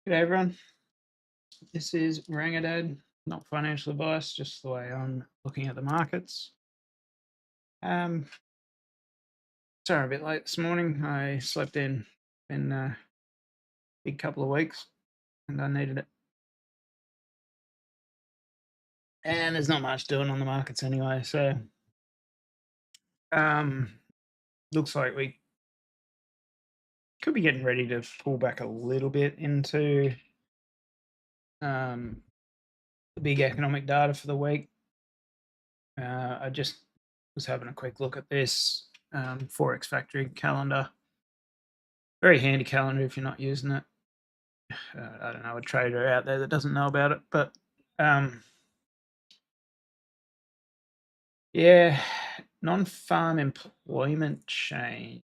G'day everyone. This is Rangadad, not financial advice, just the way I'm looking at the markets. Um, sorry, I'm a bit late this morning. I slept in a big couple of weeks, and I needed it. And there's not much doing on the markets anyway, so um, looks like we could be getting ready to pull back a little bit into the big economic data for the week. I just was having a quick look at this Forex Factory calendar. Very handy calendar if you're not using it. I don't know a trader out there that doesn't know about it, but yeah, non-farm employment change.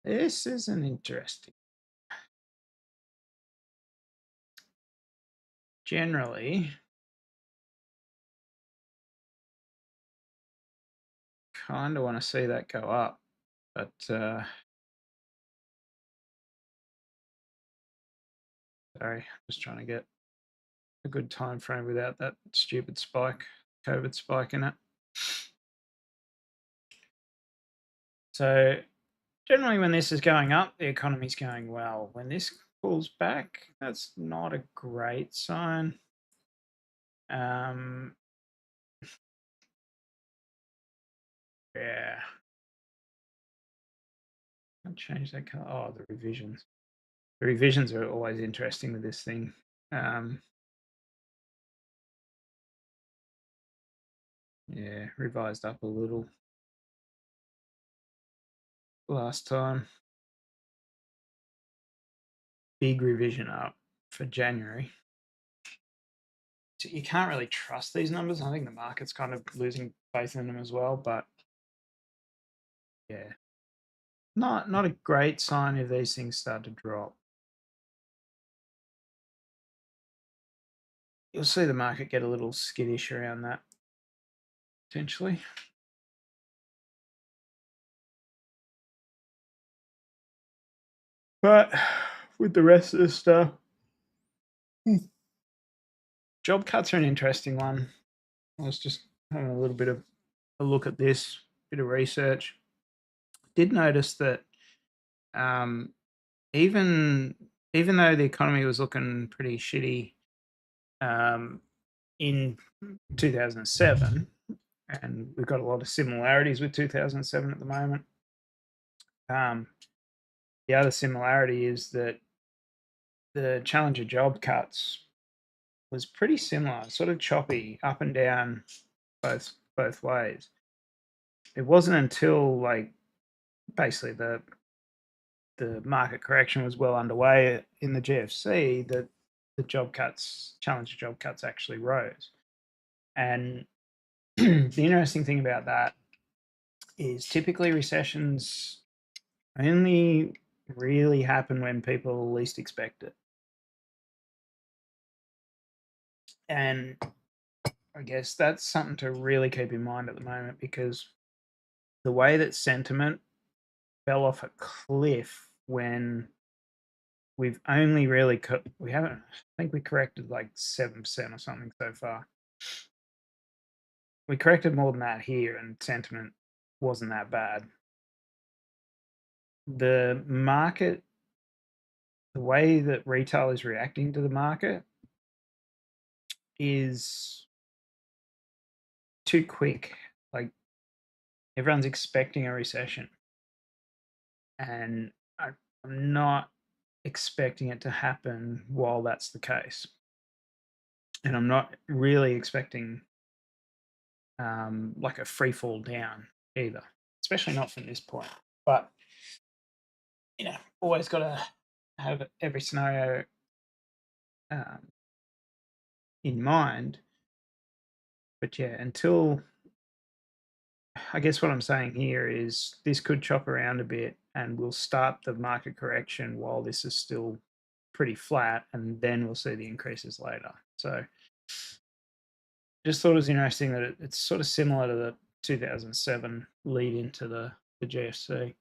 This is an interesting. Generally, kind of want to see that go up, but sorry, just trying to get a good time frame without that stupid spike, COVID spike in it. So generally, when this is going up, the economy's going well. When this pulls back, that's not a great sign. Yeah. I'll change that color. Oh, the revisions. The revisions are always interesting with this thing. Yeah, revised up a little last time. Big revision up for January. So you can't really trust these numbers. I think the market's kind of losing faith in them as well, but yeah. Not a great sign if these things start to drop. You'll see the market get a little skittish around that, potentially. But with the rest of the stuff, job cuts are an interesting one. I was just having a little bit of a look at this, bit of research. Did notice that um, even though the economy was looking pretty shitty in 2007, and we've got a lot of similarities with 2007 at the moment. The other similarity is that the Challenger job cuts was pretty similar, sort of choppy, up and down, both ways. It wasn't until like basically the market correction was well underway in the GFC that the Challenger job cuts actually rose. And the interesting thing about that is typically recessions only really happen when people least expect it. And I guess that's something to really keep in mind at the moment, because the way that sentiment fell off a cliff when we've only really we haven't, I think we corrected like 7% or something so far. We corrected more than that here, and sentiment wasn't that bad. The market, the way that retail is reacting to the market is too quick. Like, everyone's expecting a recession, and I'm not expecting it to happen while that's the case. And I'm not really expecting like a free fall down either, especially not from this point. But always got to have every scenario in mind. But yeah, until, I guess what I'm saying here is this could chop around a bit, and we'll start the market correction while this is still pretty flat, and then we'll see the increases later. So just thought it was interesting that it's sort of similar to the 2007 lead into the GFC.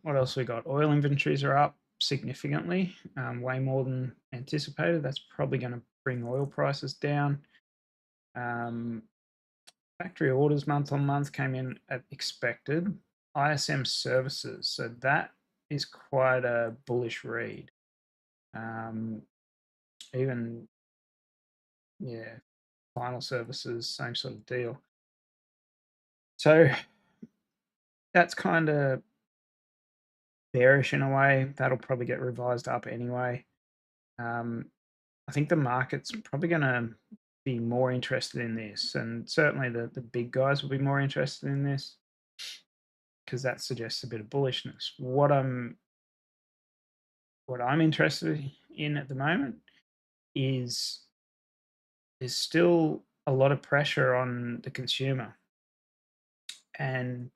What else we got? Oil inventories are up significantly, way more than anticipated. That's probably going to bring oil prices down. Um, Factory orders month on month came in at expected. ISM services, so that is quite a bullish read. Um, Even, yeah, final services, same sort of deal. So that's kind of bearish in a way. That'll probably get revised up anyway. Um, I think the market's probably going to be more interested in this, and certainly the big guys will be more interested in this because that suggests a bit of bullishness. What I'm interested in at the moment is there's still a lot of pressure on the consumer, and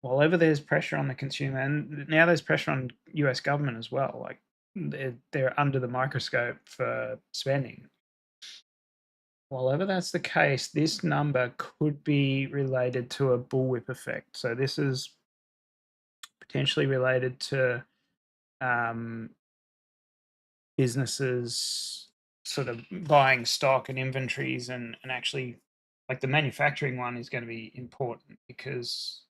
while ever there's pressure on the consumer, and now there's pressure on US government as well, like they're under the microscope for spending. While ever that's the case, this number could be related to a bullwhip effect. So this is potentially related to um, businesses sort of buying stock and inventories, and actually, like the manufacturing one is going to be important because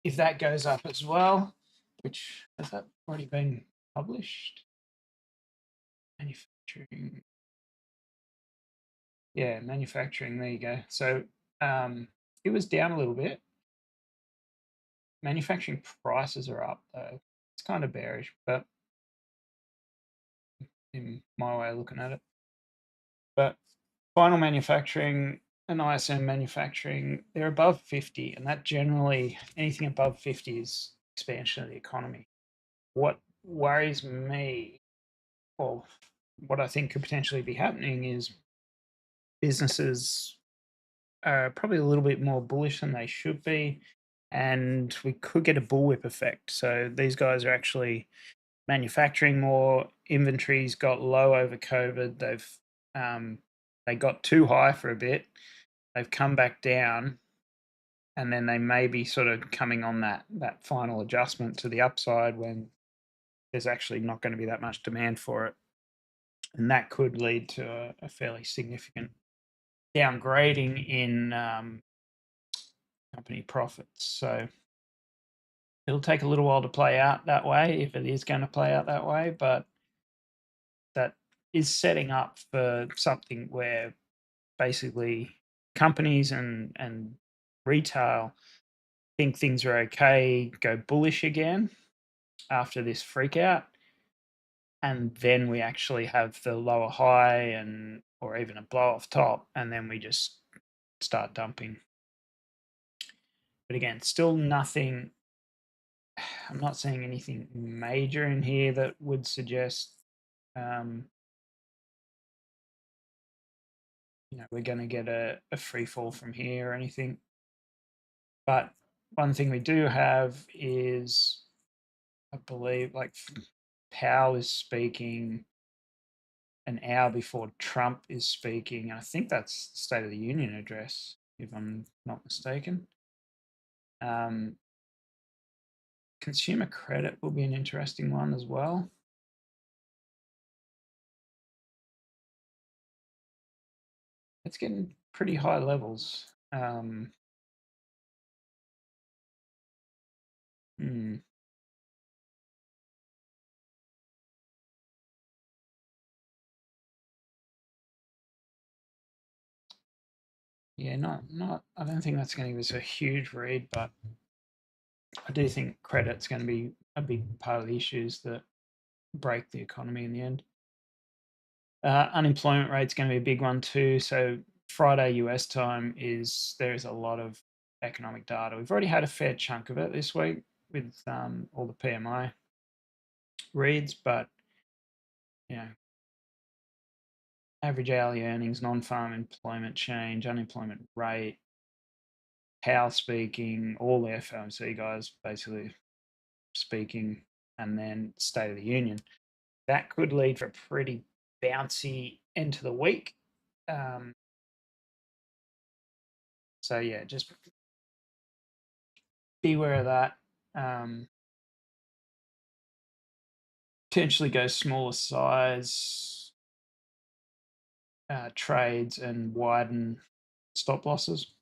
if that goes up as well, which has that already been published? Manufacturing. Yeah, manufacturing. There you go. So it was down a little bit. Manufacturing prices are up though. It's kind of bearish, but in my way of looking at it. But final manufacturing and ISM manufacturing, they're above 50, and that generally anything above 50 is expansion of the economy. What worries me, or what I think could potentially be happening, is businesses are probably a little bit more bullish than they should be, and we could get a bullwhip effect. So these guys are actually manufacturing more. Inventories got low over COVID. They got too high for a bit. They've come back down, and then they may be sort of coming on that final adjustment to the upside when there's actually not going to be that much demand for it, and that could lead to a fairly significant downgrading in company profits. So it'll take a little while to play out that way, if it is going to play out that way, but that is setting up for something where basically companies and retail think things are okay, go bullish again after this freak out, and then we actually have the lower high and or even a blow off top, and then we just start dumping. But again, still nothing. I'm not seeing anything major in here that would suggest um, we're going to get a free fall from here or anything. But one thing we do have is, I believe, like Powell is speaking an hour before Trump is speaking. I think that's the State of the Union address, if I'm not mistaken. Consumer credit will be an interesting one as well. It's getting pretty high levels. Hmm. Yeah, not. I don't think that's going to give us a huge read, but I do think credit's going to be a big part of the issues that break the economy in the end. Unemployment rate's going to be a big one too. So Friday US time there's a lot of economic data. We've already had a fair chunk of it this week with all the PMI reads, but you know, average hourly earnings, non-farm employment change, unemployment rate, Powell speaking, all the FOMC guys basically speaking, and then State of the Union. That could lead for a pretty bouncy end to the week. So yeah, just beware of that. Potentially go smaller size trades and widen stop losses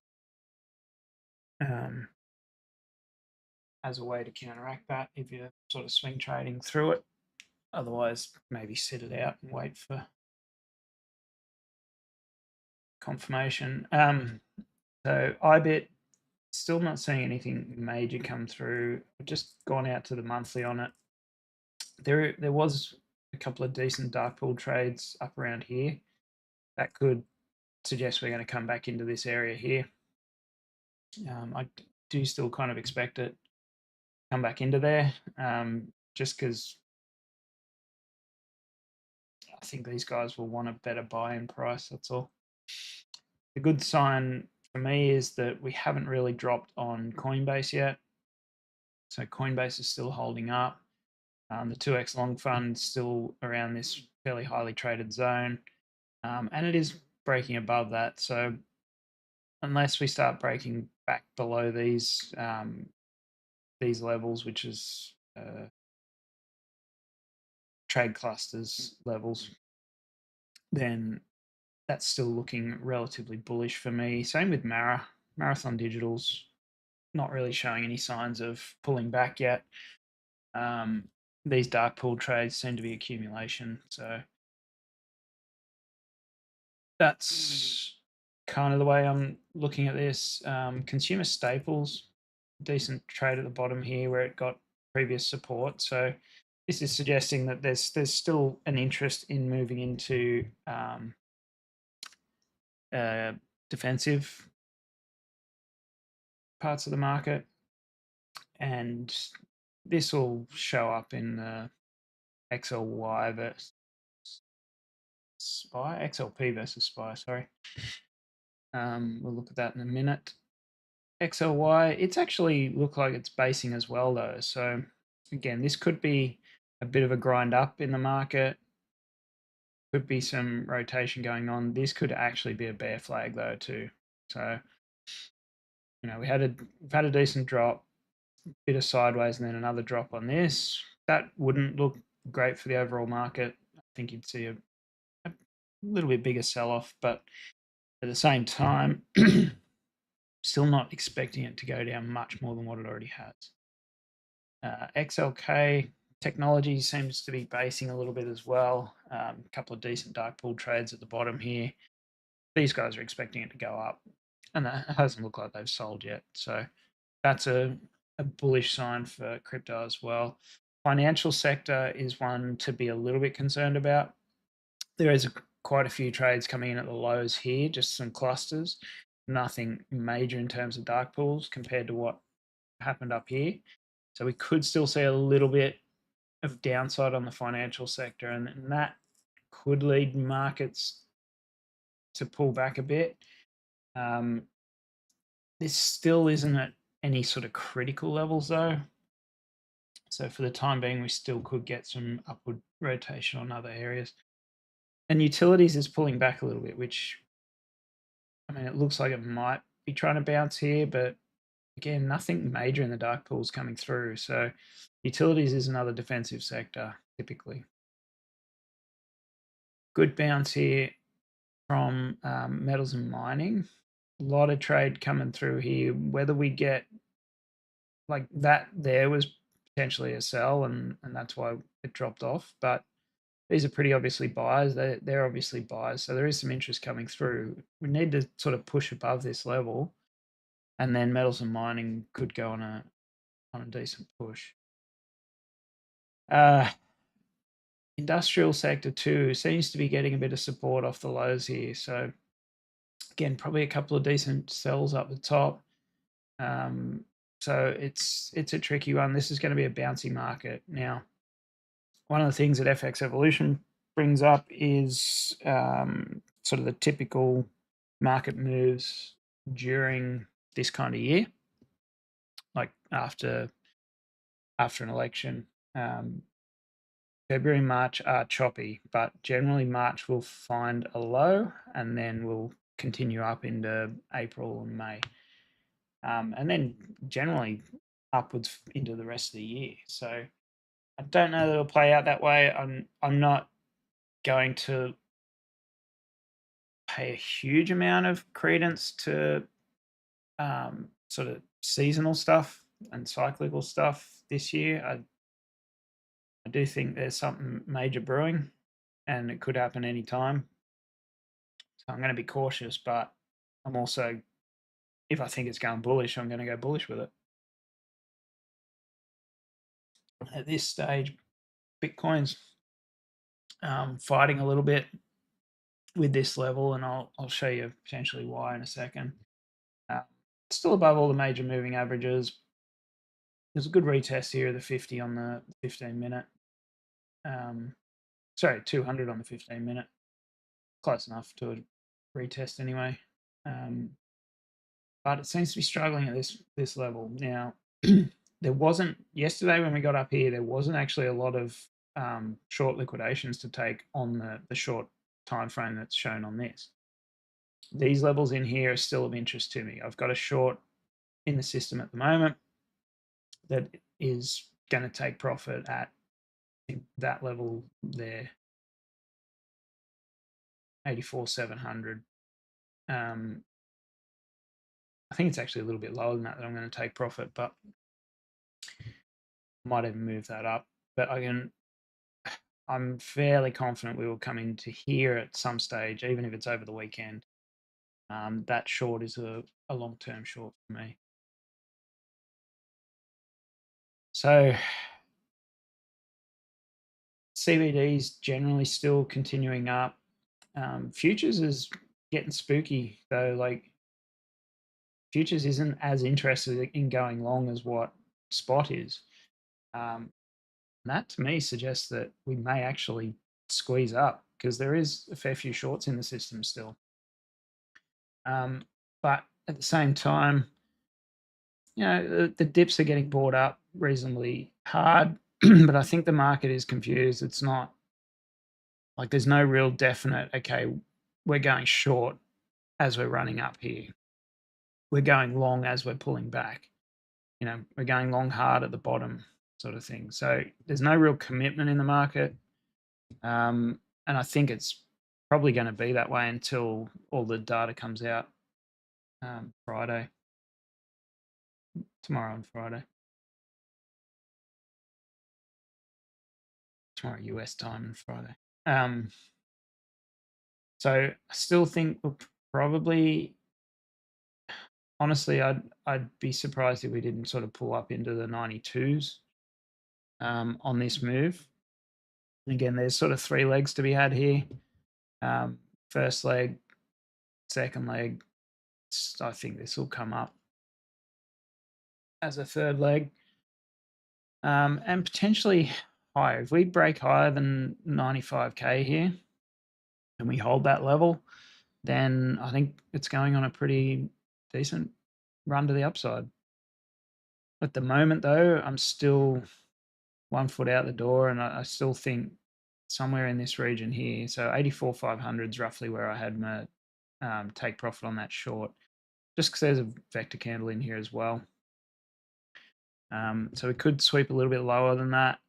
as a way to counteract that if you're sort of swing trading through it. Otherwise, maybe sit it out and wait for confirmation. So IBIT, still not seeing anything major come through. I've just gone out to the monthly on it. There was a couple of decent dark pool trades up around here. That could suggest we're going to come back into this area here. I do still kind of expect it to come back into there, just because I think these guys will want a better buy-in price. That's all. The good sign for me is that we haven't really dropped on Coinbase yet. So Coinbase is still holding up. The 2x long fund still around this fairly highly traded zone, and it is breaking above that. So unless we start breaking back below these levels, which is trade clusters levels, then that's still looking relatively bullish for me. Same with Marathon Digital's not really showing any signs of pulling back yet. These dark pool trades seem to be accumulation, so that's kind of the way I'm looking at this. Consumer staples, decent trade at the bottom here where it got previous support. So this is suggesting that there's still an interest in moving into defensive parts of the market, and this will show up in the XLY versus SPY, XLP versus SPY. Sorry, we'll look at that in a minute. XLY, it's actually looked like it's basing as well though. So again, this could be a bit of a grind up in the market. Could be some rotation going on. This could actually be a bear flag though too. So we've had a decent drop, bit of sideways, and then another drop on this. That wouldn't look great for the overall market. I think you'd see a little bit bigger sell off, but at the same time, still not expecting it to go down much more than what it already has. XLK technology seems to be basing a little bit as well. A couple of decent dark pool trades at the bottom here. These guys are expecting it to go up, and that hasn't looked like they've sold yet. So that's a bullish sign for crypto as well. Financial sector is one to be a little bit concerned about. There is quite a few trades coming in at the lows here, just some clusters. Nothing major in terms of dark pools compared to what happened up here. So we could still see a little bit of downside on the financial sector, and that could lead markets to pull back a bit. This still isn't at any sort of critical levels though. So for the time being, we still could get some upward rotation on other areas. And utilities is pulling back a little bit, which, I mean, it looks like it might be trying to bounce here, but again, nothing major in the dark pools coming through. So utilities is another defensive sector, typically. Good bounce here from metals and mining. A lot of trade coming through here. Whether we get like that there was potentially a sell, and that's why it dropped off. But these are pretty obviously buyers. They're obviously buyers. So there is some interest coming through. We need to sort of push above this level, and then metals and mining could go on a decent push. Industrial sector too seems to be getting a bit of support off the lows here. So again, probably a couple of decent sells up the top. So it's a tricky one. This is going to be a bouncy market. Now, one of the things that FX Evolution brings up is sort of the typical market moves during this kind of year, like after an election. February, March are choppy, but generally March will find a low and then will continue up into April and May. And then generally upwards into the rest of the year. So I don't know that it'll play out that way. I'm not going to pay a huge amount of credence to sort of seasonal stuff and cyclical stuff this year. I do think there's something major brewing, and it could happen any time. So I'm going to be cautious, but I'm also, if I think it's going bullish, I'm going to go bullish with it. At this stage, Bitcoin's fighting a little bit with this level, and I'll show you potentially why in a second. Still above all the major moving averages. There's a good retest here of the 50 on the 15 minute. Sorry, 200 on the 15 minute. Close enough to a retest anyway. But it seems to be struggling at this level. Now, there wasn't, yesterday when we got up here, there wasn't actually a lot of short liquidations to take on the short time frame that's shown on this. These levels in here are still of interest to me. I've got a short in the system at the moment that is going to take profit at that level there, 84,700. I think it's actually a little bit lower than that I'm going to take profit, but might even move that up. But I'm fairly confident we will come into here at some stage, even if it's over the weekend. That short is a long-term short for me. So CBD's generally still continuing up. Futures is getting spooky though. Like futures isn't as interested in going long as what spot is. That to me suggests that we may actually squeeze up because there is a fair few shorts in the system still. But at the same time, you know, the dips are getting bought up reasonably hard, but I think the market is confused. It's not like there's no real definite, okay, we're going short as we're running up here. We're going long as we're pulling back. You know, we're going long hard at the bottom sort of thing. So there's no real commitment in the market. And I think it's probably going to be that way until all the data comes out Friday, tomorrow and Friday. Tomorrow US time and Friday. So I still think we'll probably, honestly, I'd be surprised if we didn't sort of pull up into the 92s on this move. And again, there's sort of three legs to be had here. First leg, second leg. I think this will come up as a third leg, and potentially higher. If we break higher than 95k here, and we hold that level, then I think it's going on a pretty decent run to the upside. At the moment, though, I'm still 1 foot out the door, and I still think somewhere in this region here. So 84,500 is roughly where I had my take profit on that short, just because there's a vector candle in here as well. So we could sweep a little bit lower than that.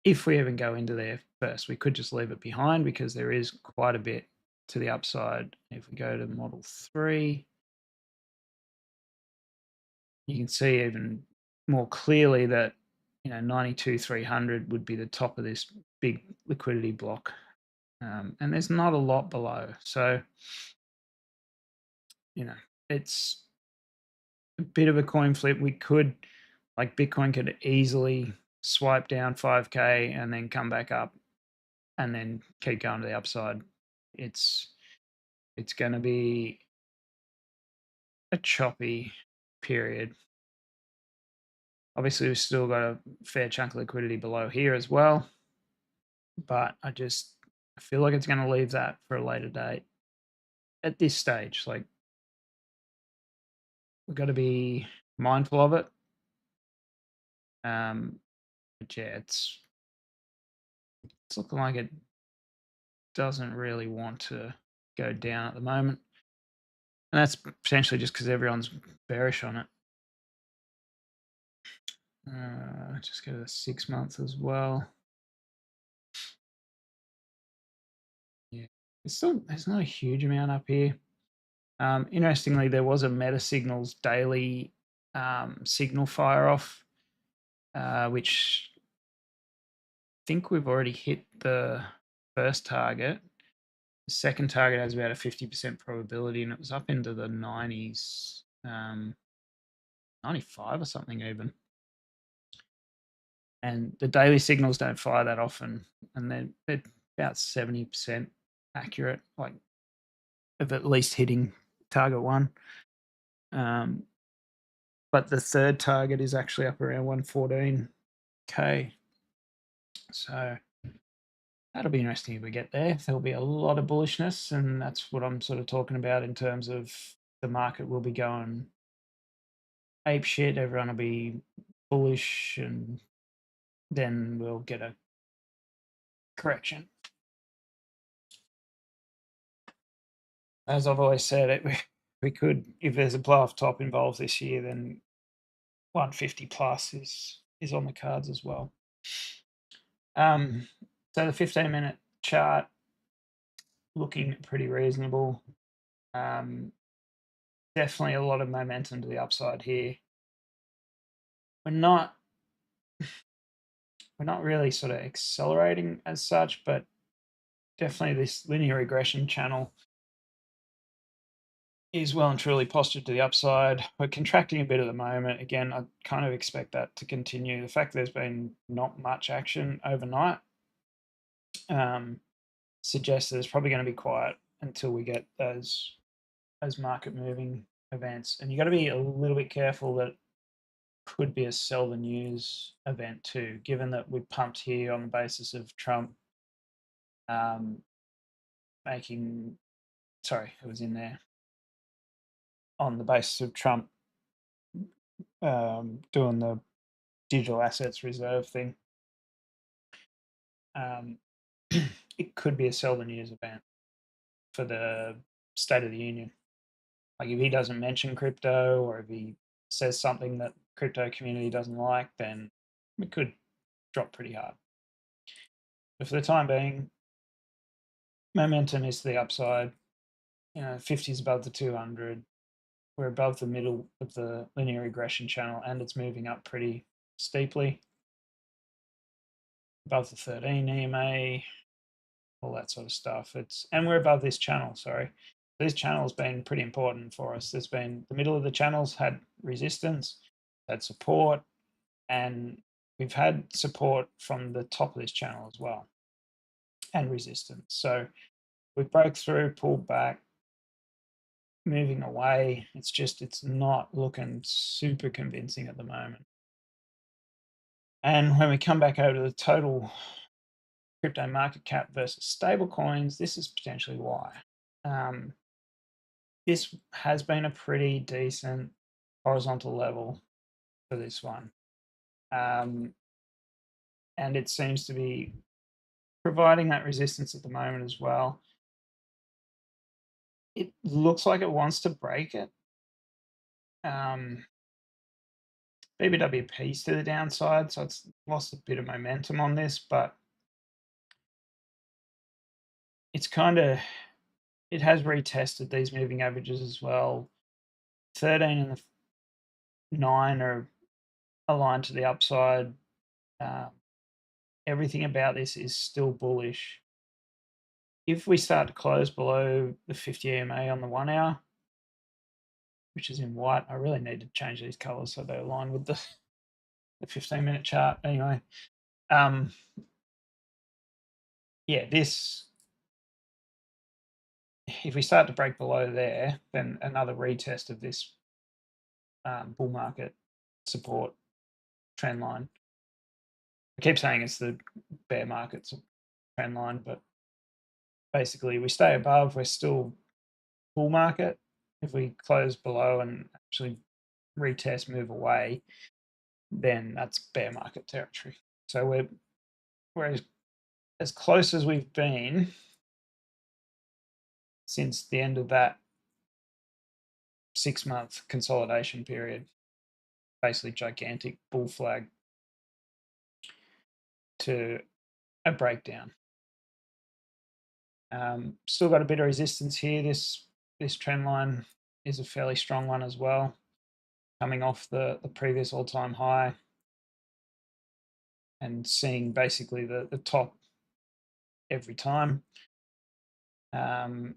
If we even go into there first, we could just leave it behind because there is quite a bit to the upside. If we go to model 3, you can see even more clearly that 92,300 would be the top of this big liquidity block, and there's not a lot below. So it's a bit of a coin flip. We could, like, Bitcoin could easily swipe down 5k and then come back up and then keep going to the upside. It's going to be a choppy period. Obviously, we've still got a fair chunk of liquidity below here as well, but I feel like it's going to leave that for a later date. At this stage, like, we've got to be mindful of it. But yeah, it's looking like it doesn't really want to go down at the moment, and that's potentially just because everyone's bearish on it. Just go to the 6 month as well. Yeah, there's not a huge amount up here. Interestingly, there was a Meta Signals daily signal fire off, which I think we've already hit the first target. The second target has about a 50% probability, and it was up into the 90s, 95 or something even. And the daily signals don't fire that often, and they're about 70% accurate, like of at least hitting target one. But the third target is actually up around 114k. So that'll be interesting if we get there. There'll be a lot of bullishness, and that's what I'm sort of talking about in terms of the market will be going ape shit. Everyone will be bullish, and then we'll get a correction. As I've always said, we could, if there's a blow off top involved this year, then 150 plus is on the cards as well. So the 15-minute chart looking pretty reasonable. Definitely a lot of momentum to the upside here. We're not really sort of accelerating as such, but definitely this linear regression channel is well and truly postured to the upside. We're contracting a bit at the moment. Again, I kind of expect that to continue. The fact there's been not much action overnight suggests that it's probably going to be quiet until we get those market moving events. And you got to be a little bit careful that could be a sell the news event too, given that we pumped here on the basis of Trump it was in there on the basis of Trump doing the digital assets reserve thing. It could be a sell the news event for the State of the Union. Like if he doesn't mention crypto, or if he says something that crypto community doesn't like, then it could drop pretty hard. But for the time being, momentum is to the upside. 50 is above the 200. We're above the middle of the linear regression channel, and it's moving up pretty steeply. Above the 13 EMA, all that sort of stuff. And we're above this channel, sorry. This channel has been pretty important for us. There's been the middle of the channels had resistance, had support, and we've had support from the top of this channel as well, and resistance. So we broke through, pulled back, moving away. It's not looking super convincing at the moment. And when we come back over to the total crypto market cap versus stable coins, this is potentially why. This has been a pretty decent horizontal level for this one. And it seems to be providing that resistance at the moment as well. It looks like it wants to break it. BBWP's to the downside, so it's lost a bit of momentum on this, but it has retested these moving averages as well. 13 and the 9 are aligned to the upside. Everything about this is still bullish. If we start to close below the 50 EMA on the 1 hour, which is in white, I really need to change these colors so they align with the 15-minute chart. Anyway, if we start to break below there, then another retest of this bull market support trend line. I keep saying it's the bear market's trend line, but basically we stay above, we're still bull market. If we close below and actually retest, move away, then that's bear market territory. So we're as close as we've been since the end of that 6-month consolidation period. basically gigantic bull flag to a breakdown. Still got a bit of resistance here. This trend line is a fairly strong one as well, coming off the previous all-time high and seeing basically the top every time. So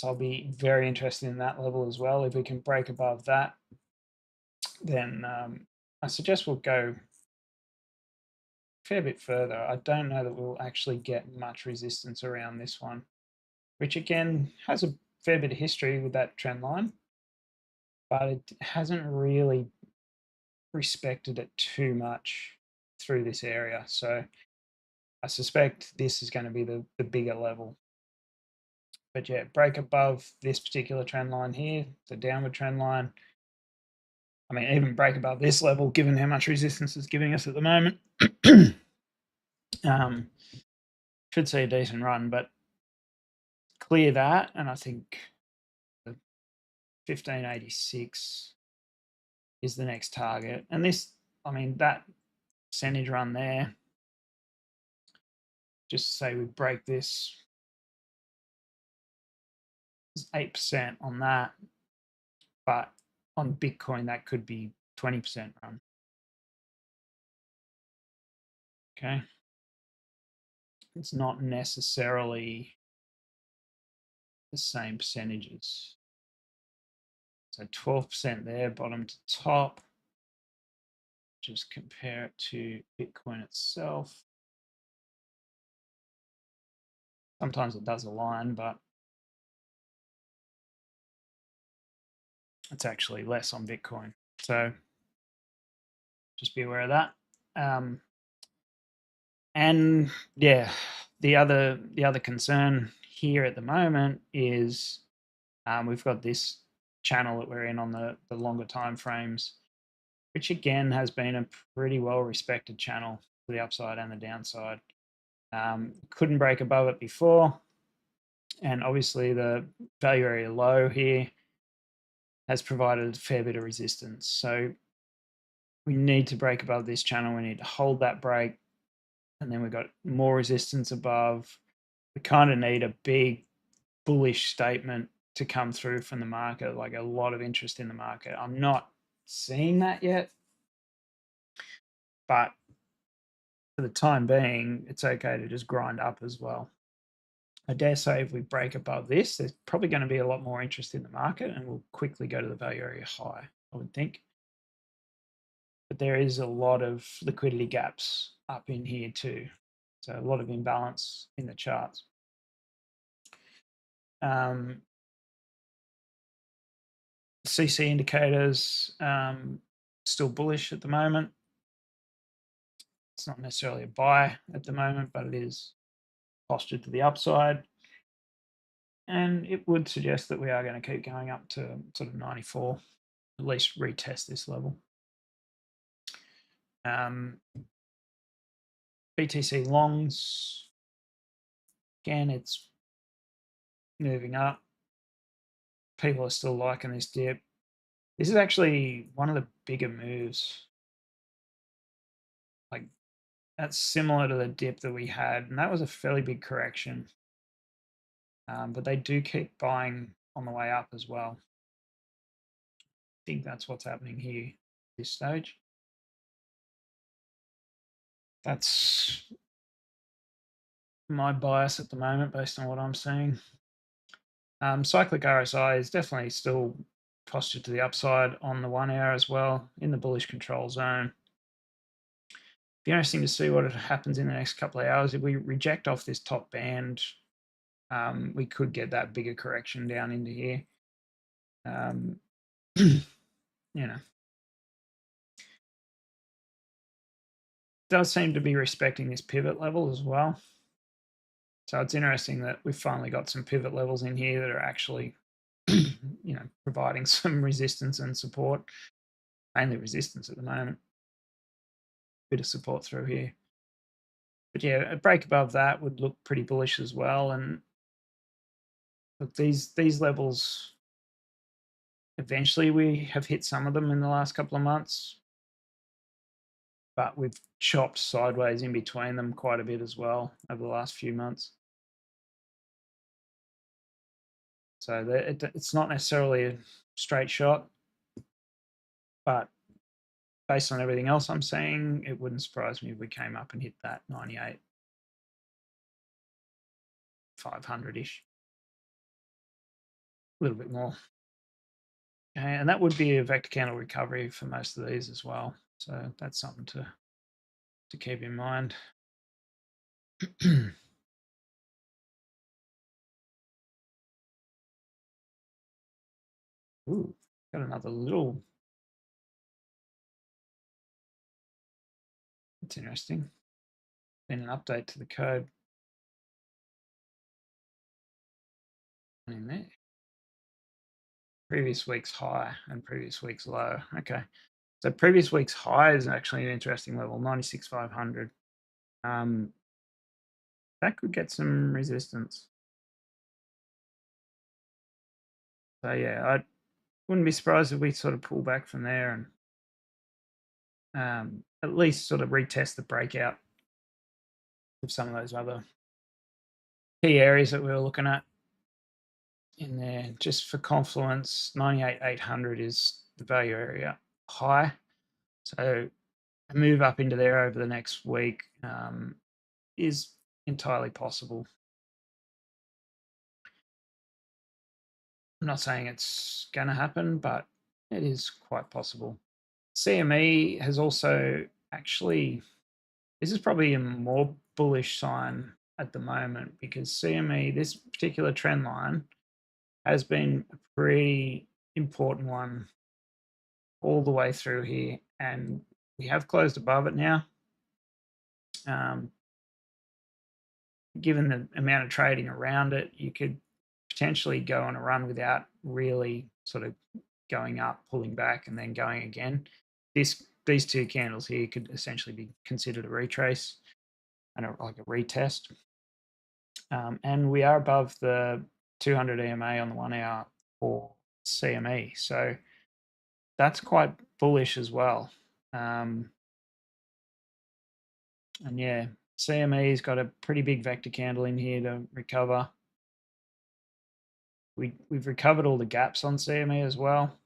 I'll be very interested in that level as well. If we can break above that, then I suggest we'll go a fair bit further. I don't know that we'll actually get much resistance around this one, which again has a fair bit of history with that trend line, but it hasn't really respected it too much through this area. So I suspect this is going to be the bigger level. But yeah, break above this particular trend line here, the downward trend line. I mean, even break above this level, given how much resistance it's giving us at the moment. Should see a decent run, but clear that, and I think the 1586 is the next target. And this, I mean, that percentage run there, just say we break this, is 8% on that, but on Bitcoin that could be 20% run. Okay, it's not necessarily the same percentages. So 12% there, bottom to top. Just compare it to Bitcoin itself. Sometimes it does align, but it's actually less on Bitcoin. So just be aware of that. And yeah, the other concern here at the moment is we've got this channel that we're in on the longer time frames, which again has been a pretty well respected channel for the upside and the downside. Couldn't break above it before, and obviously the value area low here has provided a fair bit of resistance. So we need to break above this channel. We need to hold that break, and then we've got more resistance above. We kind of need a big bullish statement to come through from the market, like a lot of interest in the market. I'm not seeing that yet, but for the time being, it's okay to just grind up as well. I dare say if we break above this, there's probably going to be a lot more interest in the market and we'll quickly go to the value area high, I would think. But there is a lot of liquidity gaps up in here too. So a lot of imbalance in the charts. CC indicators still bullish at the moment. It's not necessarily a buy at the moment, but it is postured to the upside. And it would suggest that we are going to keep going up to sort of 94, at least retest this level. BTC longs, again, it's moving up. People are still liking this dip. This is actually one of the bigger moves. Like, that's similar to the dip that we had, and that was a fairly big correction. But they do keep buying on the way up as well. I think that's what's happening here at this stage. That's my bias at the moment based on what I'm seeing. Cyclic RSI is definitely still postured to the upside on the 1 hour as well in the bullish control zone. Be interesting to see what happens in the next couple of hours. If we reject off this top band, we could get that bigger correction down into here. You know, does seem to be respecting this pivot level as well. So it's interesting that we've finally got some pivot levels in here that are actually, you know, providing some resistance and support. Mainly resistance at the moment. Bit of support through here. But yeah, a break above that would look pretty bullish as well. And look, these levels eventually we have hit some of them in the last couple of months, but we've chopped sideways in between them quite a bit as well over the last few months. So it's not necessarily a straight shot, but based on everything else I'm seeing, it wouldn't surprise me if we came up and hit that 98, 500-ish, a little bit more. And that would be a vector candle recovery for most of these as well. So that's something to keep in mind. Ooh, got another little. That's interesting. Then an update to the code in there. Previous week's high and previous week's low. Okay. So previous week's high is actually an interesting level, 96,500. That could get some resistance. So yeah, I wouldn't be surprised if we sort of pull back from there and at least sort of retest the breakout of some of those other key areas that we were looking at in there. Just for confluence, 98,800 is the value area high. So a move up into there over the next week is entirely possible. I'm not saying it's going to happen, but it is quite possible. CME has also actually, this is probably a more bullish sign at the moment because CME, this particular trend line, has been a pretty important one all the way through here. And we have closed above it now. Given the amount of trading around it, you could potentially go on a run without really sort of going up, pulling back, and then going again. These two candles here could essentially be considered a retrace and like a retest. And we are above the 200 EMA on the 1 hour for CME. So that's quite bullish as well. And yeah, CME's got a pretty big vector candle in here to recover. We've recovered all the gaps on CME as well.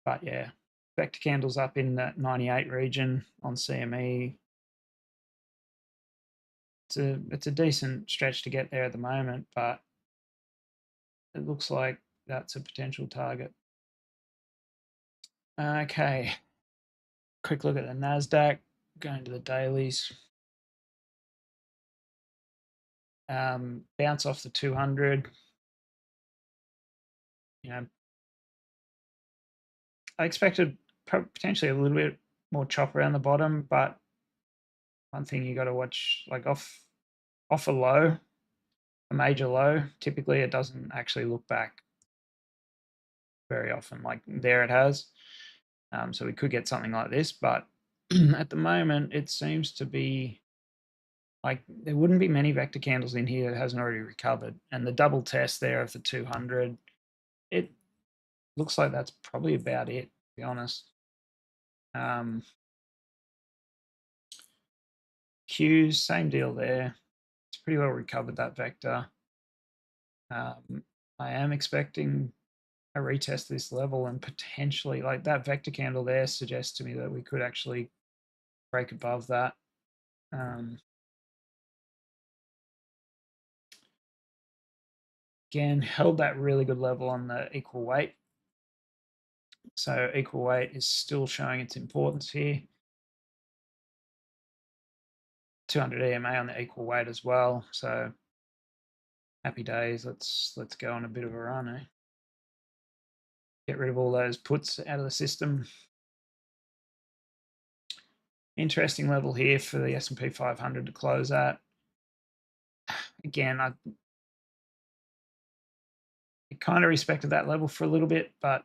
But yeah, vector candles up in that 98 region on CME. It's a decent stretch to get there at the moment, but it looks like that's a potential target. Okay, quick look at the NASDAQ, going to the dailies. Bounce off the 200. You know, I expected potentially a little bit more chop around the bottom, but one thing you got to watch, like off a low, a major low, typically it doesn't actually look back very often. Like there it has. So we could get something like this, but at the moment it seems to be like there wouldn't be many vector candles in here that hasn't already recovered. And the double test there of the 200, it looks like that's probably about it, to be honest. Qs, same deal there. It's pretty well recovered, that vector. I am expecting a retest of this level and potentially like that vector candle there suggests to me that we could actually break above that. Again, held that really good level on the equal weight. So equal weight is still showing its importance here. 200 EMA on the equal weight as well. So happy days. Let's go on a bit of a run, eh? Get rid of all those puts out of the system. Interesting level here for the S&P 500 to close at. Again, I kind of respected that level for a little bit, but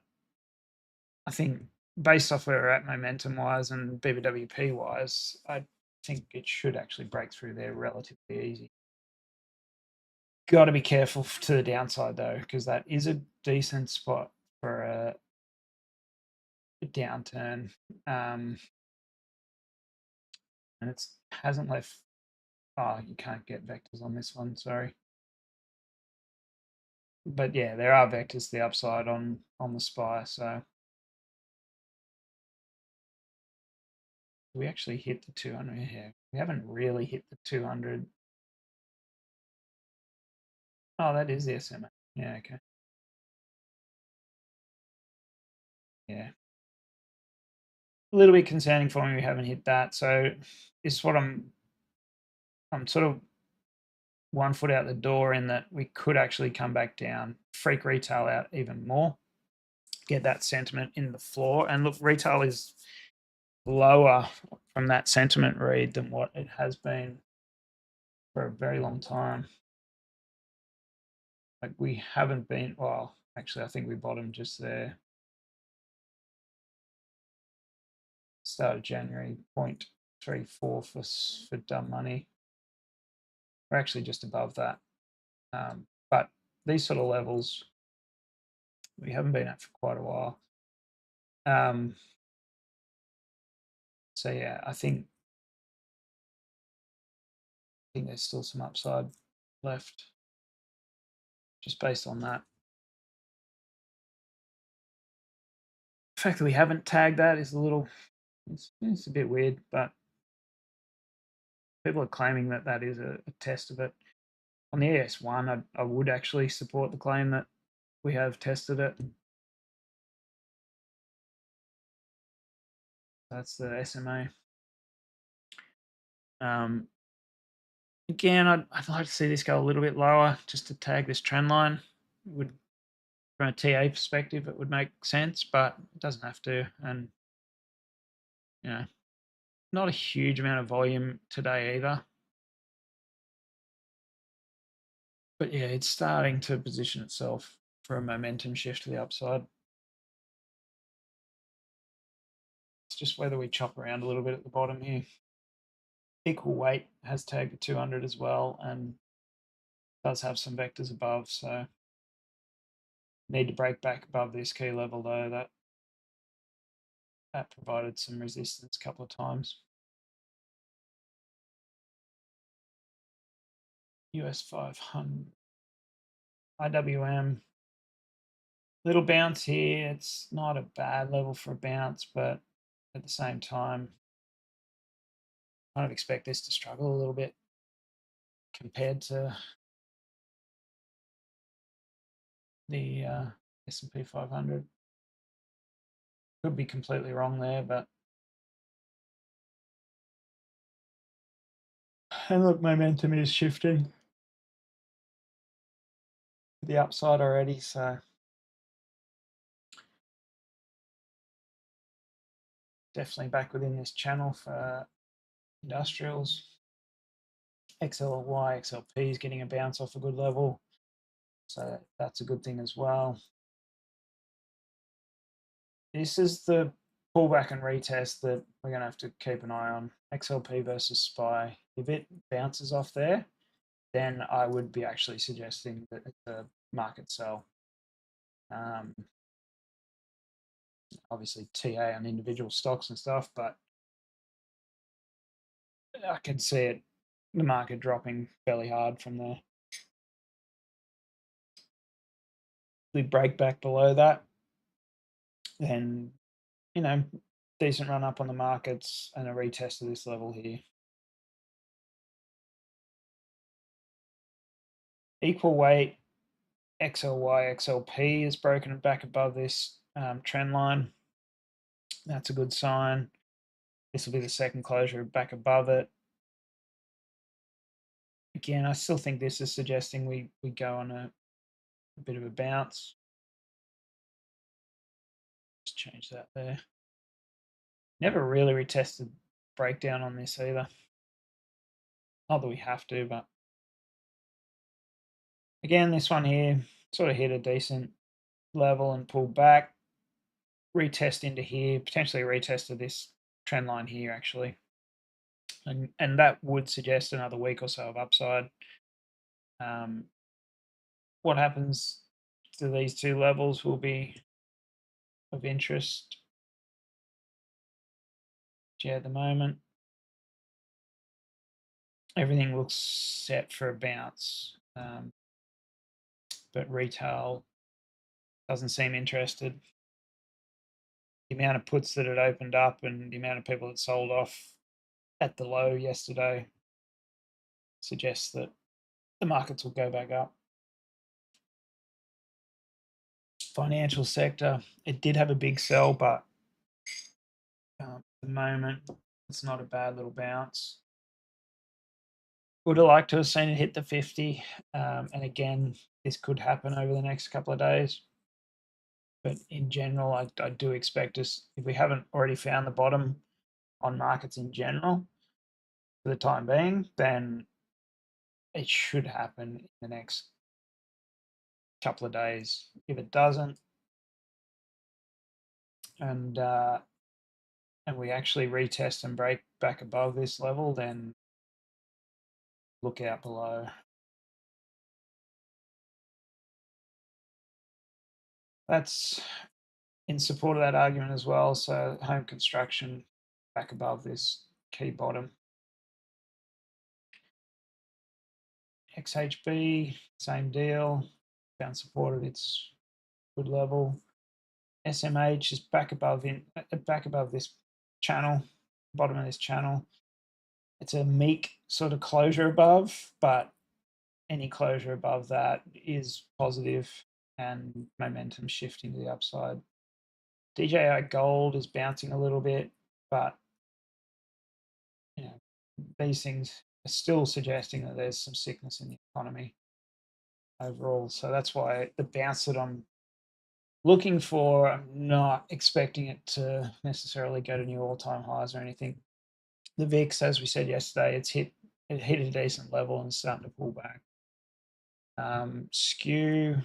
I think based off where we're at momentum wise and BBWP wise, I think it should actually break through there relatively easy. Got to be careful to the downside though, because that is a decent spot for a downturn. And it hasn't left. Oh, you can't get vectors on this one. Sorry, but yeah, there are vectors to the upside on the SPY. So we actually hit the 200 here. We haven't really hit the 200. Oh, that is the SMA. Yeah, okay. Yeah, a little bit concerning for me. We haven't hit that. So this is what I'm sort of 1 foot out the door in that we could actually come back down, freak retail out even more, get that sentiment in the floor. And look, retail is lower from that sentiment read than what it has been for a very long time. Like we haven't been, well, actually, I think we bottomed just there. Start of January, 0.34 for dumb money. We're actually just above that. But these sort of levels we haven't been at for quite a while. So yeah, I think there's still some upside left just based on that. The fact that we haven't tagged that is a little, it's a bit weird, but people are claiming that that is a test of it. On the ES1, I would actually support the claim that we have tested it. That's the SMA. Again, I'd like to see this go a little bit lower just to tag this trend line. It would, from a TA perspective, it would make sense, but it doesn't have to. And you know, not a huge amount of volume today either. But yeah, it's starting to position itself for a momentum shift to the upside. It's just whether we chop around a little bit at the bottom here. Equal weight has tagged the 200 as well and does have some vectors above. So need to break back above this key level though. That provided some resistance a couple of times. US 500. IWM. Little bounce here. It's not a bad level for a bounce, but at the same time, I kind of expect this to struggle a little bit compared to the S&P 500. Could be completely wrong there, but and look, momentum is shifting to the upside already, so definitely back within this channel for industrials. XLY, XLP is getting a bounce off a good level, so that's a good thing as well. This is the pullback and retest that we're going to have to keep an eye on. XLP versus SPY. If it bounces off there, then I would be actually suggesting that it's a market sell. Obviously, TA on individual stocks and stuff, but I can see it, the market dropping fairly hard from there. We break back below that, then, decent run up on the markets and a retest of this level here. Equal weight, XLY, XLP is broken back above this trend line. That's a good sign. This will be the second closure back above it. Again, I still think this is suggesting we go on a bit of a bounce. Just change that there. Never really retested breakdown on this either. Not that we have to, but again, this one here sort of hit a decent level and pulled back. Retest into here, potentially retested this trend line here actually. And that would suggest another week or so of upside. what happens to these two levels will be of interest. Yeah, at the moment, everything looks set for a bounce, but retail doesn't seem interested. The amount of puts that had opened up and the amount of people that sold off at the low yesterday suggests that the markets will go back up. Financial sector, it did have a big sell, but at the moment, it's not a bad little bounce. Would have liked to have seen it hit the 50. And again, this could happen over the next couple of days. But in general, I do expect us, if we haven't already found the bottom on markets in general for the time being, then it should happen in the next couple of days. If it doesn't, and we actually retest and break back above this level, then look out below. That's in support of that argument as well. So home construction back above this key bottom. XHB, same deal, found support at its good level. SMH is back above this channel, bottom of this channel. It's a meek sort of closure above, but any closure above that is positive and momentum shifting to the upside. DJI Gold is bouncing a little bit, but you know, these things are still suggesting that there's some sickness in the economy overall. So that's why the bounce that I'm looking for, I'm not expecting it to necessarily go to new all-time highs or anything. The VIX, as we said yesterday, it hit a decent level and starting to pull back. Skew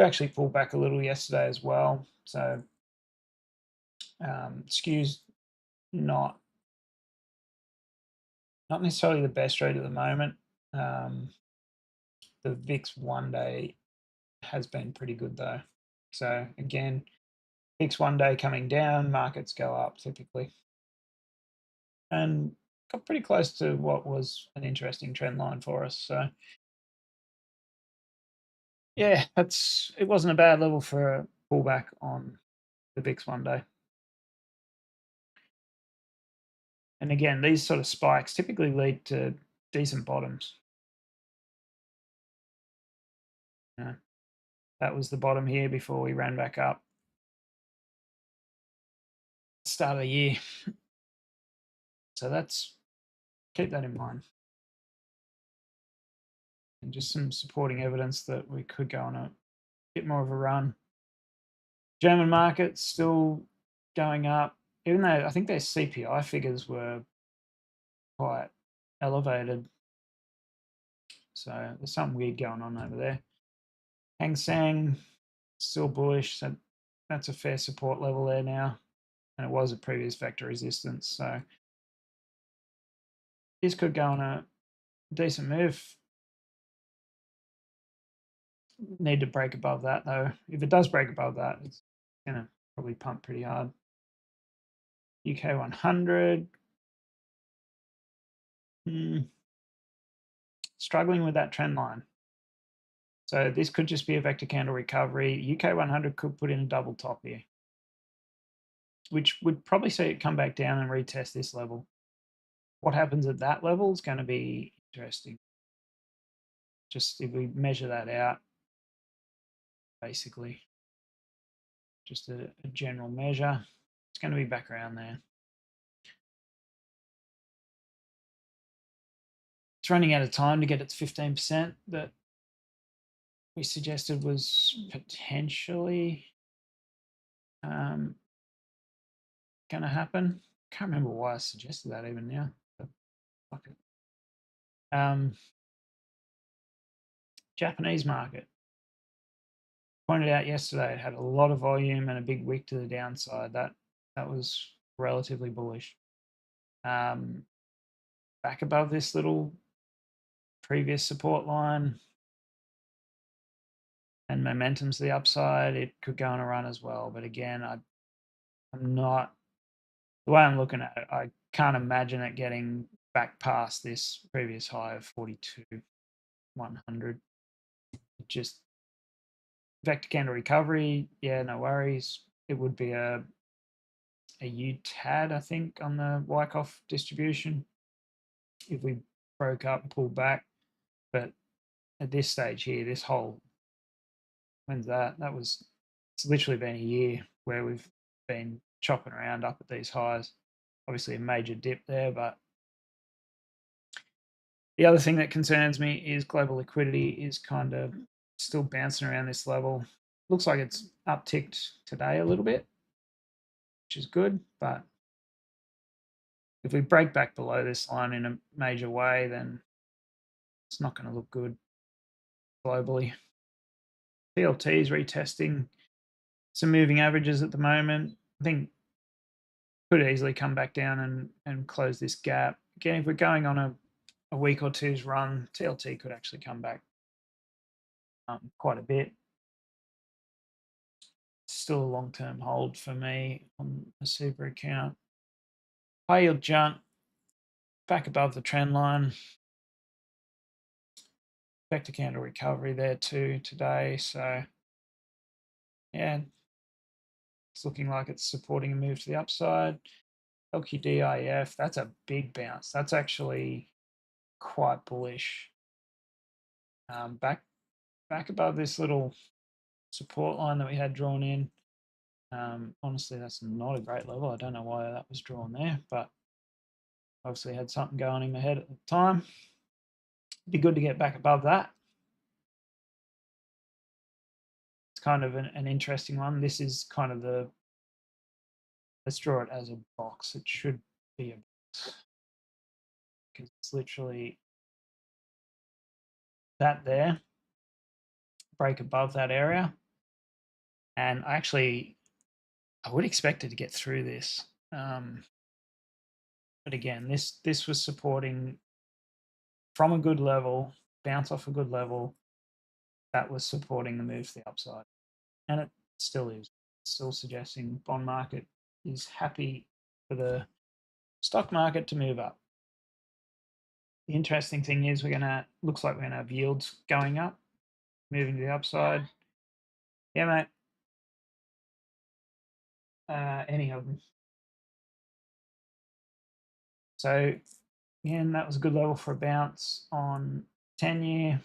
actually pulled back a little yesterday as well. So skew's not necessarily the best rate at the moment. The VIX 1 day has been pretty good though. So again, VIX 1 day coming down, markets go up typically. And got pretty close to what was an interesting trend line for us. So yeah, it wasn't a bad level for a pullback on the VIX 1 day. And again, these sort of spikes typically lead to decent bottoms. Yeah. That was the bottom here before we ran back up. Start of the year. So keep that in mind. And just some supporting evidence that we could go on a bit more of a run. German market still going up, even though I think their CPI figures were quite elevated. So there's something weird going on over there. Hang Seng still bullish. So that's a fair support level there now. And it was a previous vector resistance. So this could go on a decent move. Need to break above that though. If it does break above that, it's going to probably pump pretty hard. UK 100. Struggling with that trend line. So this could just be a vector candle recovery. UK 100 could put in a double top here, which would probably see it come back down and retest this level. What happens at that level is going to be interesting. Just if we measure that out, basically, just a general measure, it's going to be back around there. It's running out of time to get its 15% that we suggested was potentially going to happen. Can't remember why I suggested that even now. But fuck it. Japanese market. Pointed out yesterday, it had a lot of volume and a big wick to the downside. That was relatively bullish. Back above this little previous support line. and momentum's the upside, it could go on a run as well. But again, I'm not, the way I'm looking at it, I can't imagine it getting back past this previous high of 42,100. Just vector candle recovery, yeah, no worries. It would be a UTAD, I think, on the Wyckoff distribution if we broke up and pulled back. But at this stage here, this whole, when's that? That was, it's literally been a year where we've been chopping around up at these highs. Obviously a major dip there, but the other thing that concerns me is global liquidity is kind of still bouncing around this level. Looks like it's upticked today a little bit, which is good, but if we break back below this line in a major way, then it's not going to look good globally. TLT is retesting some moving averages at the moment. I think could easily come back down and close this gap. Again, if we're going on a week or two's run, TLT could actually come back quite a bit. Still a long-term hold for me on a super account. High yield junk back above the trend line. Vector candle recovery there too today. So yeah, it's looking like it's supporting a move to the upside. LQDIF, that's a big bounce. That's actually quite bullish. Back above this little support line that we had drawn in. Honestly, that's not a great level. I don't know why that was drawn there, but obviously had something going in my head at the time. Be good to get back above that. It's kind of an interesting one. This is kind of the, let's draw it as a box. It should be a box because it's literally that there, break above that area. And I would expect it to get through this. But again, this was supporting from a good level, bounce off a good level, that was supporting the move to the upside. And it still is. It's still suggesting bond market is happy for the stock market to move up. The interesting thing is looks like we're gonna have yields going up, moving to the upside. Yeah, mate. Any of them. So again, that was a good level for a bounce on 10-year.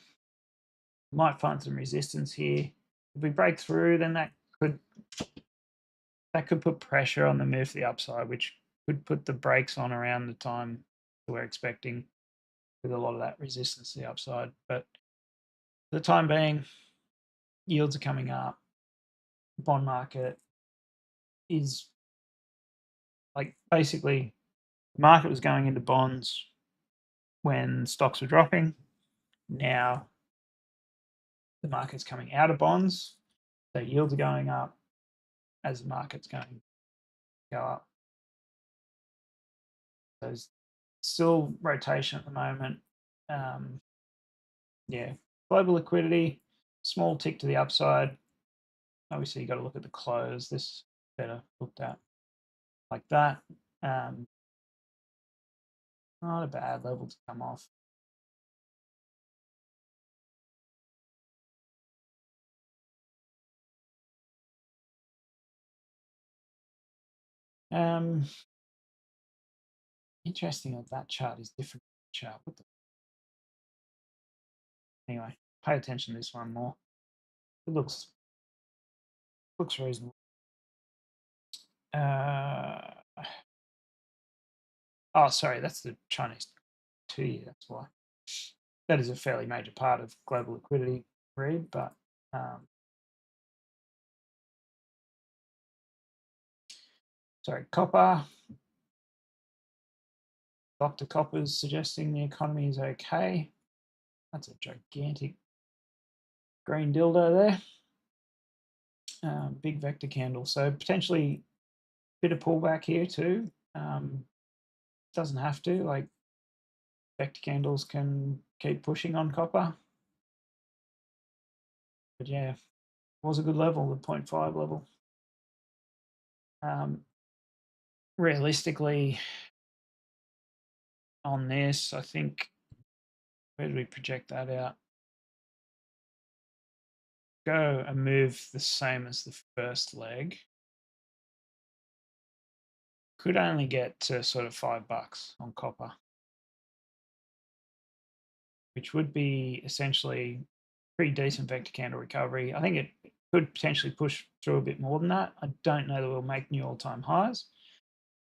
Might find some resistance here. If we break through, then that could put pressure on the move to the upside, which could put the brakes on around the time that we're expecting with a lot of that resistance to the upside. But for the time being, yields are coming up. The bond market is like basically the market was going into bonds when stocks were dropping. Now the market's coming out of bonds, so yields are going up as the market's going to go up. There's still rotation at the moment. Yeah, global liquidity, small tick to the upside. Obviously, you got to look at the close. This better looked at like that. Not a bad level to come off. Interesting that that chart is different chart. Anyway, pay attention to this one more. It looks reasonable. Oh, sorry, that's the Chinese 2-year. That's why. That is a fairly major part of global liquidity read, but sorry, copper. Dr. Copper's suggesting the economy is okay. That's a gigantic green dildo there. Big vector candle. So potentially a bit of pullback here too. Doesn't have to. Like vector candles can keep pushing on copper. But yeah, was a good level, the 0.5 level. Realistically, on this, I think, where do we project that out? Go and move the same as the first leg. Could only get to sort of $5 on copper, which would be essentially pretty decent vector candle recovery. I think it could potentially push through a bit more than that. I don't know that we'll make new all-time highs,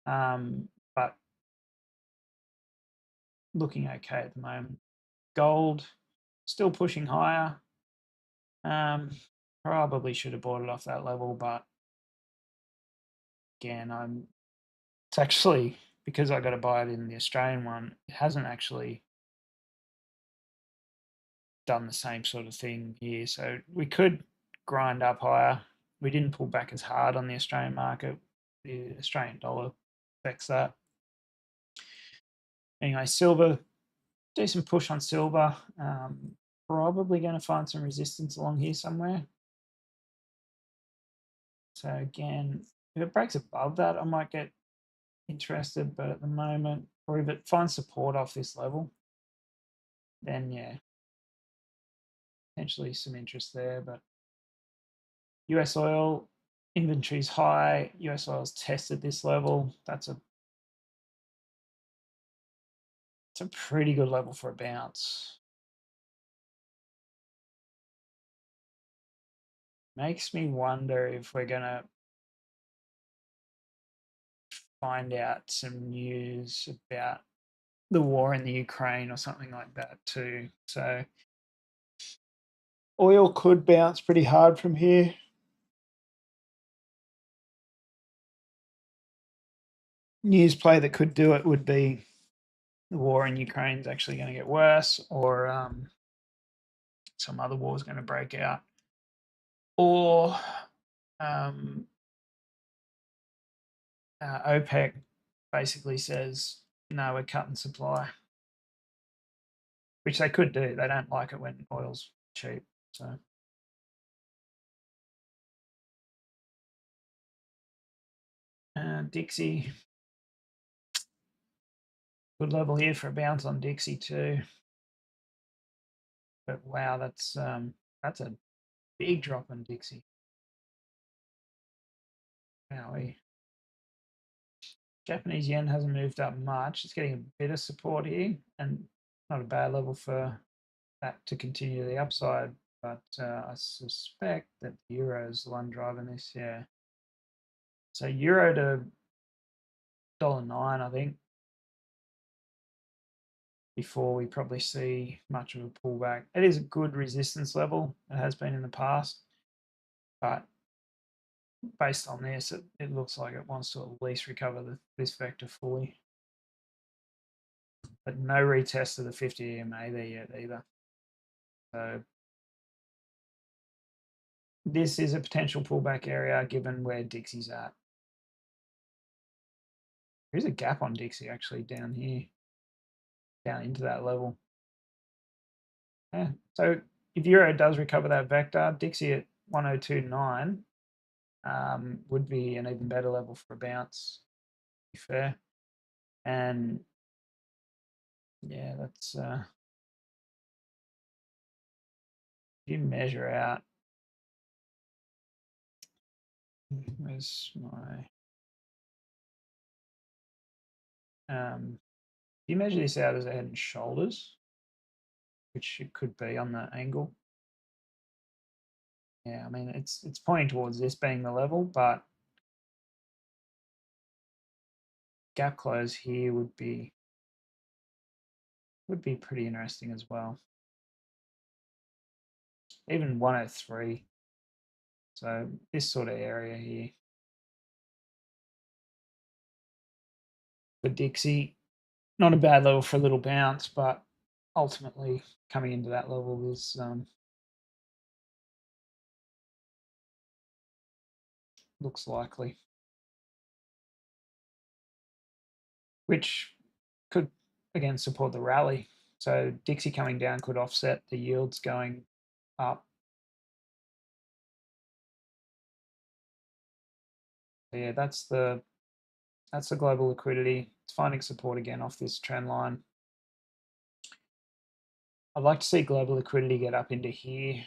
but looking okay at the moment. Gold still pushing higher. Probably should have bought it off that level, but again, it's actually because I got to buy it in the Australian one. It hasn't actually done the same sort of thing here, so we could grind up higher. We didn't pull back as hard on the Australian market. The Australian dollar affects that. Anyway, silver, decent push on silver. Probably going to find some resistance along here somewhere. So again, if it breaks above that, I might get interested, but at the moment, or if it finds support off this level, then yeah, potentially some interest there. But US oil inventory's high. US oil's tested this level. It's a pretty good level for a bounce. Makes me wonder if we're gonna find out some news about the war in the Ukraine or something like that too. So oil could bounce pretty hard from here. News play that could do it would be the war in Ukraine is actually going to get worse, or some other war is going to break out, or um, OPEC basically says, no, we're cutting supply, which they could do. They don't like it when oil's cheap. So Dixie, good level here for a bounce on Dixie too. But wow, that's a big drop on Dixie. Wowie. Japanese yen hasn't moved up much. It's getting a bit of support here, and not a bad level for that to continue the upside. But I suspect that the euro is the one driving this. Yeah. So euro to $1.09, I think, before we probably see much of a pullback. It is a good resistance level. It has been in the past, but based on this, it looks like it wants to at least recover this vector fully. But no retest of the 50 EMA there yet either. So this is a potential pullback area given where Dixie's at. There's a gap on Dixie actually down here, down into that level. Yeah. So if euro does recover that vector, Dixie at 1029 would be an even better level for a bounce, to be fair. And yeah, that's if you measure out, where's my if you measure this out as a head and shoulders, which it could be on the angle. Yeah, I mean it's pointing towards this being the level, but gap close here would be pretty interesting as well. Even 103. So this sort of area here. For Dixie, not a bad level for a little bounce, but ultimately coming into that level is looks likely, which could again support the rally. So Dixie coming down could offset the yields going up. So yeah, that's the global liquidity. It's finding support again off this trend line. I'd like to see global liquidity get up into here,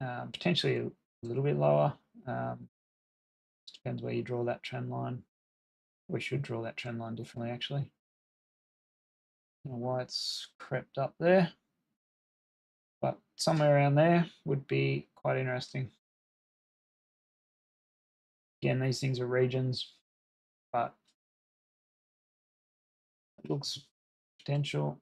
potentially a little bit lower. Depends where you draw that trend line. We should draw that trend line differently, actually. I don't know why it's crept up there, but somewhere around there would be quite interesting. Again, these things are regions, but it looks potential.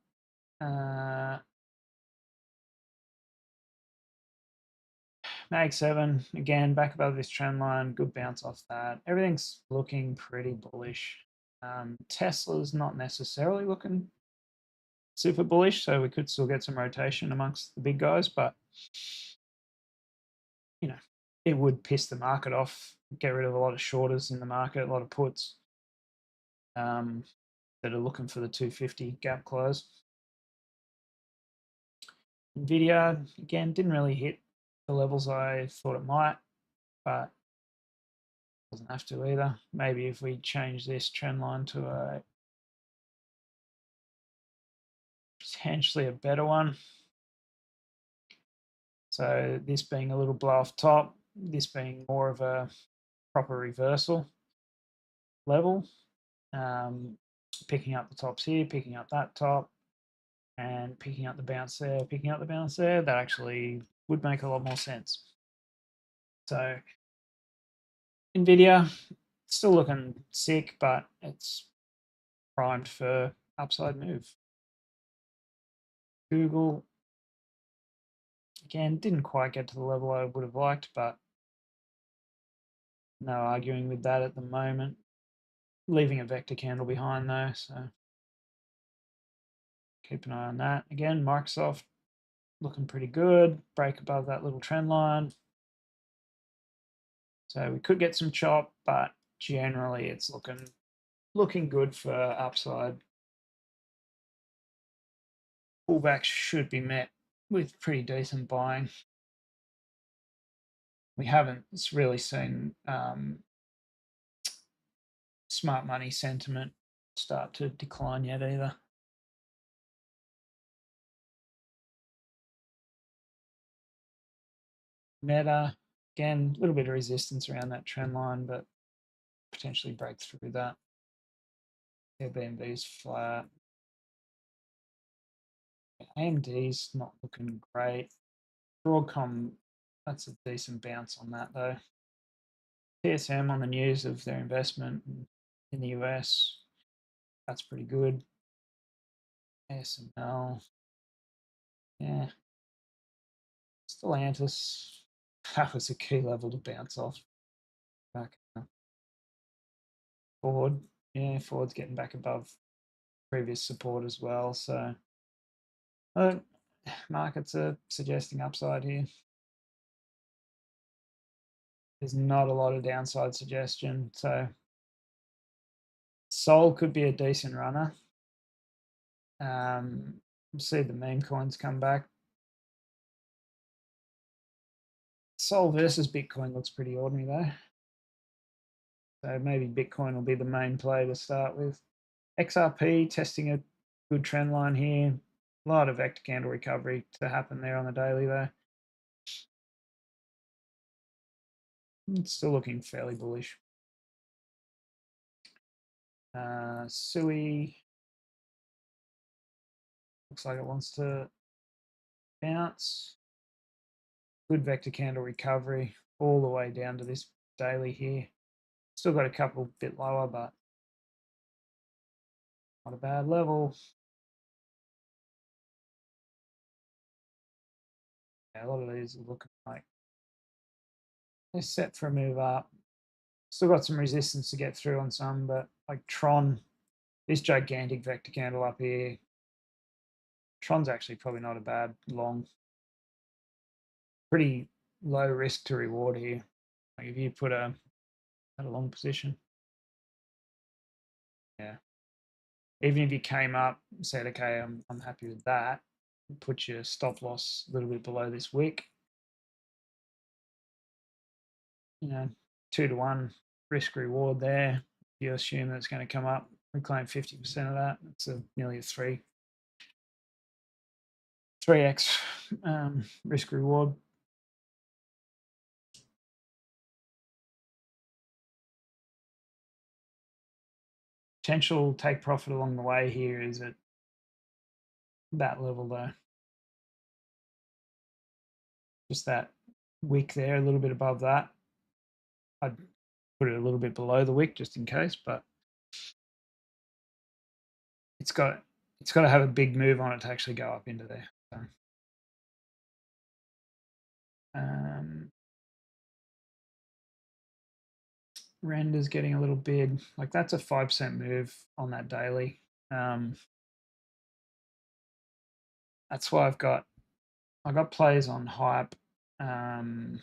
Mag 7, again, back above this trend line, good bounce off that. Everything's looking pretty bullish. Tesla's not necessarily looking super bullish, so we could still get some rotation amongst the big guys, but you know, it would piss the market off, get rid of a lot of shorters in the market, a lot of puts that are looking for the 250 gap close. Nvidia, again, didn't really hit the levels I thought it might, but doesn't have to either. Maybe if we change this trend line to a potentially a better one. So this being a little blow off top, this being more of a proper reversal level, picking up the tops here, picking up that top, and picking up the bounce there, picking up the bounce there, that actually would make a lot more sense. So Nvidia, still looking sick, but it's primed for upside move. Google, again, didn't quite get to the level I would have liked, but no arguing with that at the moment. Leaving a vector candle behind though, so keep an eye on that. Again, Microsoft looking pretty good. Break above that little trend line. So we could get some chop, but generally it's looking good for upside. Pullbacks should be met with pretty decent buying. We haven't really seen smart money sentiment start to decline yet either. Meta, again, a little bit of resistance around that trend line, but potentially break through that. Airbnb's flat. AMD's not looking great. Broadcom, that's a decent bounce on that though. TSM on the news of their investment in the US, that's pretty good. ASML, yeah. Stellantis, that was a key level to bounce off. Back Ford, yeah, Ford's getting back above previous support as well. So markets are suggesting upside here. There's not a lot of downside suggestion. So Sol could be a decent runner. See the meme coins come back. Sol versus Bitcoin looks pretty ordinary though. So maybe Bitcoin will be the main play to start with. XRP testing a good trend line here. A lot of vector candle recovery to happen there on the daily though. It's still looking fairly bullish. Sui looks like it wants to bounce. Good vector candle recovery all the way down to this daily here. Still got a couple bit lower, but not a bad level. Yeah, a lot of these are looking like they're set for a move up. Still got some resistance to get through on some, but like Tron, this gigantic vector candle up here, Tron's actually probably not a bad long. Pretty low risk to reward here. Like if you put a long position, yeah. Even if you came up and said, okay, I'm happy with that, put your stop loss a little bit below this wick, 2 to 1 risk reward there. You assume that's going to come up. We claim 50% of that. It's nearly a 3x risk reward. Potential take profit along the way here is at that level though. Just that wick there, a little bit above that. I'd put it a little bit below the wick just in case, but it's got to have a big move on it to actually go up into there. So, render's getting a little big. Like that's a 5% move on that daily. That's why I got plays on hype. LTC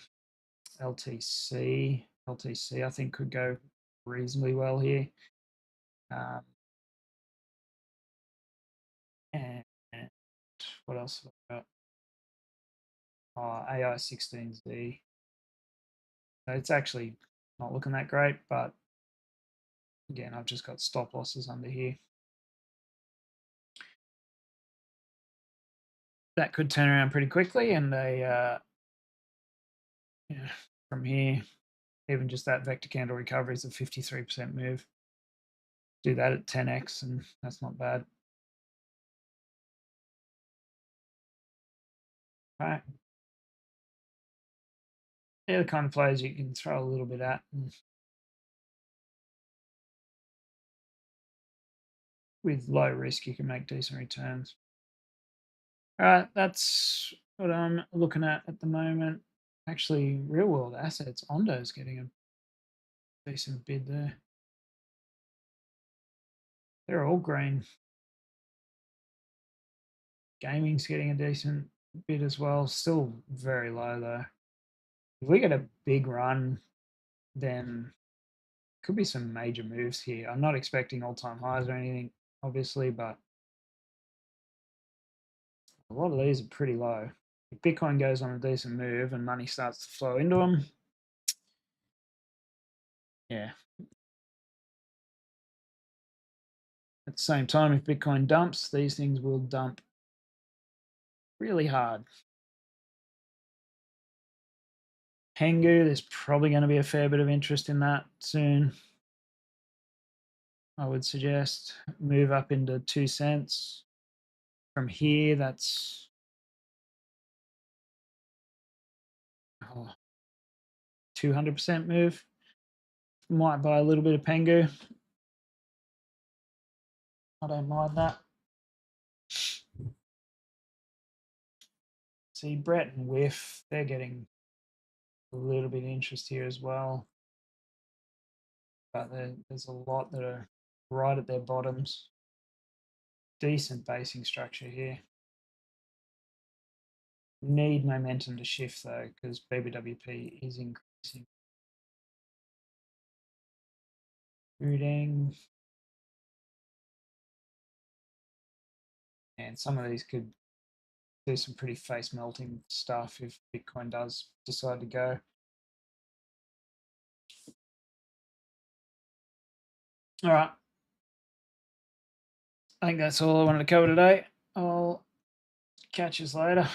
I think could go reasonably well here. And what else have I got? Oh, AI16Z. So it's actually not looking that great, but again, I've just got stop losses under here. That could turn around pretty quickly, and from here, even just that vector candle recovery is a 53% move. Do that at 10x, and that's not bad. All right. They're the kind of players you can throw a little bit at. With low risk, you can make decent returns. All right, that's what I'm looking at the moment. Actually, real world assets, Ondo's getting a decent bid there. They're all green. Gaming's getting a decent bid as well. Still very low though. If we get a big run, then could be some major moves here. I'm not expecting all-time highs or anything, obviously, but a lot of these are pretty low. If Bitcoin goes on a decent move and money starts to flow into them, yeah. At the same time, if Bitcoin dumps, these things will dump really hard. Pengu, there's probably going to be a fair bit of interest in that soon. I would suggest move up into 2 cents. From here, that's 200% move. Might buy a little bit of Pengu. I don't mind that. See, Brett and Whiff, they're getting a little bit of interest here as well. But there's a lot that are right at their bottoms. Decent basing structure here. Need momentum to shift though, because BBWP is increasing. Rooting. And some of these could do some pretty face melting stuff if Bitcoin does decide to go. All right. I think that's all I wanted to cover today. I'll catch you later.